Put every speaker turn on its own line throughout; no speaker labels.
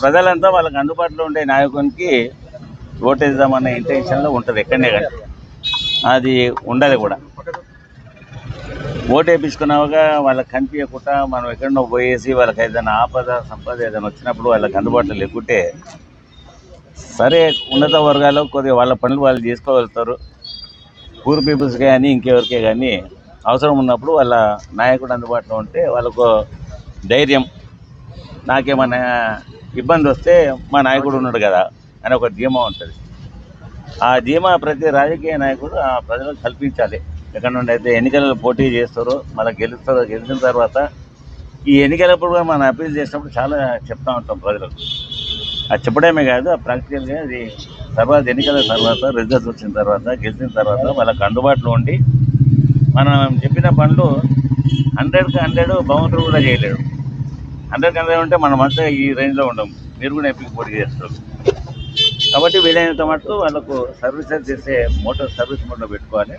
ప్రజలంతా వాళ్ళకి అందుబాటులో ఉండే నాయకునికి ఓటేద్దామనే ఇంటెన్షన్లో ఉంటుంది ఎక్కడనే కానీ అది ఉండాలి కూడా. ఓటు వేయించుకున్నాక వాళ్ళకి కనిపించకుండా మనం ఎక్కడనో పోయేసి వాళ్ళకి ఏదైనా ఆపద సంపద ఏదైనా వచ్చినప్పుడు వాళ్ళకి అందుబాటులో లేకుంటే సరే ఉన్నత వర్గాలు కొద్దిగా వాళ్ళ పనులు వాళ్ళు చేసుకోగలుగుతారు. పూర్ పీపుల్స్ కానీ ఇంకెవరికే కానీ అవసరం ఉన్నప్పుడు వాళ్ళ నాయకుడు అందుబాటులో ఉంటే వాళ్ళకు ధైర్యం, నాకేమన్నా ఇబ్బంది వస్తే మా నాయకుడు ఉన్నాడు కదా అని ఒక ధీమా ఉంటుంది. ఆ ధీమా ప్రతి రాజకీయ నాయకుడు ఆ ప్రజలకు కల్పించాలి. ఎక్కడ నుండి అయితే ఎన్నికలలో పోటీ చేస్తారో మళ్ళీ గెలిచిన తర్వాత ఈ ఎన్నికలప్పుడు కూడా మనం అప్పీల్ చేసినప్పుడు చాలా చెప్తూ ఉంటాం ప్రజలకు. అది చెప్పడమే కాదు, ఆ ప్రాక్టికల్గా అది తర్వాత ఎన్నికల తర్వాత రిజల్ట్స్ వచ్చిన తర్వాత గెలిచిన తర్వాత వాళ్ళకి అందుబాటులో ఉండి మనం చెప్పిన పనులు 100కి 100 భగవంతుడు కూడా చేయలేడు. 100కి 100 ఉంటే మనం అంతా ఈ రేంజ్లో ఉండం. మీరు కూడా ఎంపీకి పోటీ చేస్తారు కాబట్టి వీలైనంత మటుకు వాళ్ళకు సర్వీసెస్ చేసే మోటార్ సర్వీస్ మోటార్ పెట్టుకోవాలి,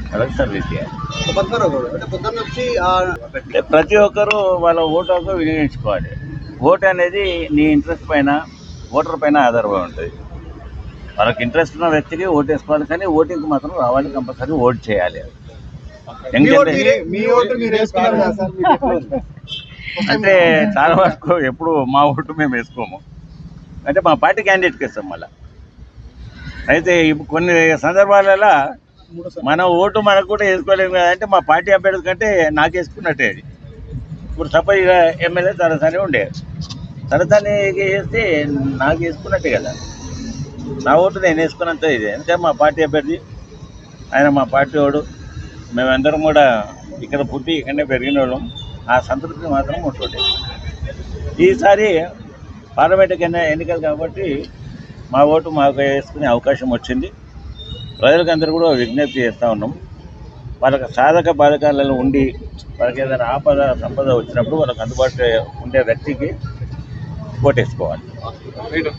వాళ్ళకి సర్వీస్ చేయాలి. ప్రతి ఒక్కరూ వాళ్ళ ఓటు హక్కు వినియోగించుకోవాలి. ఓటు అనేది నీ ఇంట్రెస్ట్ పైన, ఓటర్ పైన ఆధారపడి ఉంటుంది. వాళ్ళకి ఇంట్రెస్ట్ ఉన్న వ్యక్తికి ఓటు వేసుకోవాలి, కానీ ఓటింగ్కి మాత్రం రావాలి, కంపల్సరీ ఓటు చేయాలి. అంటే చాలా వరకు ఎప్పుడు మా ఓటు మేము వేసుకోము, అంటే మా పార్టీ క్యాండిడేట్కి ఇస్తాం. మళ్ళీ అయితే ఇప్పుడు కొన్ని సందర్భాలలో మన ఓటు మనకు కూడా వేసుకోలేము కదా, అంటే మా పార్టీ అభ్యర్థి కంటే నాకు వేసుకున్నట్టే. అది ఇప్పుడు సపోజ్ ఇక ఎమ్మెల్యే తలసాని ఉండే, తలసాని వేస్తే నాకు వేసుకున్నట్టే కదా, నా ఓటు నేను వేసుకున్నంత ఇది. ఎందుకంటే మా పార్టీ అభ్యర్థి ఆయన, మా పార్టీ వాడు, మేమందరం కూడా ఇక్కడ పుట్టి ఇక్కడనే పెరిగిన వాళ్ళం. ఆ సంతృప్తి మాత్రం ఉంటుంది. ఈసారి పార్లమెంట్ ఎన్నికలు కాబట్టి మా ఓటు మాకు వేసుకునే అవకాశం వచ్చింది. ప్రజలకందరూ కూడా విజ్ఞప్తి చేస్తూ ఉన్నాం, వాళ్ళకి సాధక బాధకాలలో ఉండి వాళ్ళకి ఏదైనా ఆపద సంపద వచ్చినప్పుడు వాళ్ళకి అందుబాటులో ఉండే వ్యక్తికి ఓటేసుకోవాలి.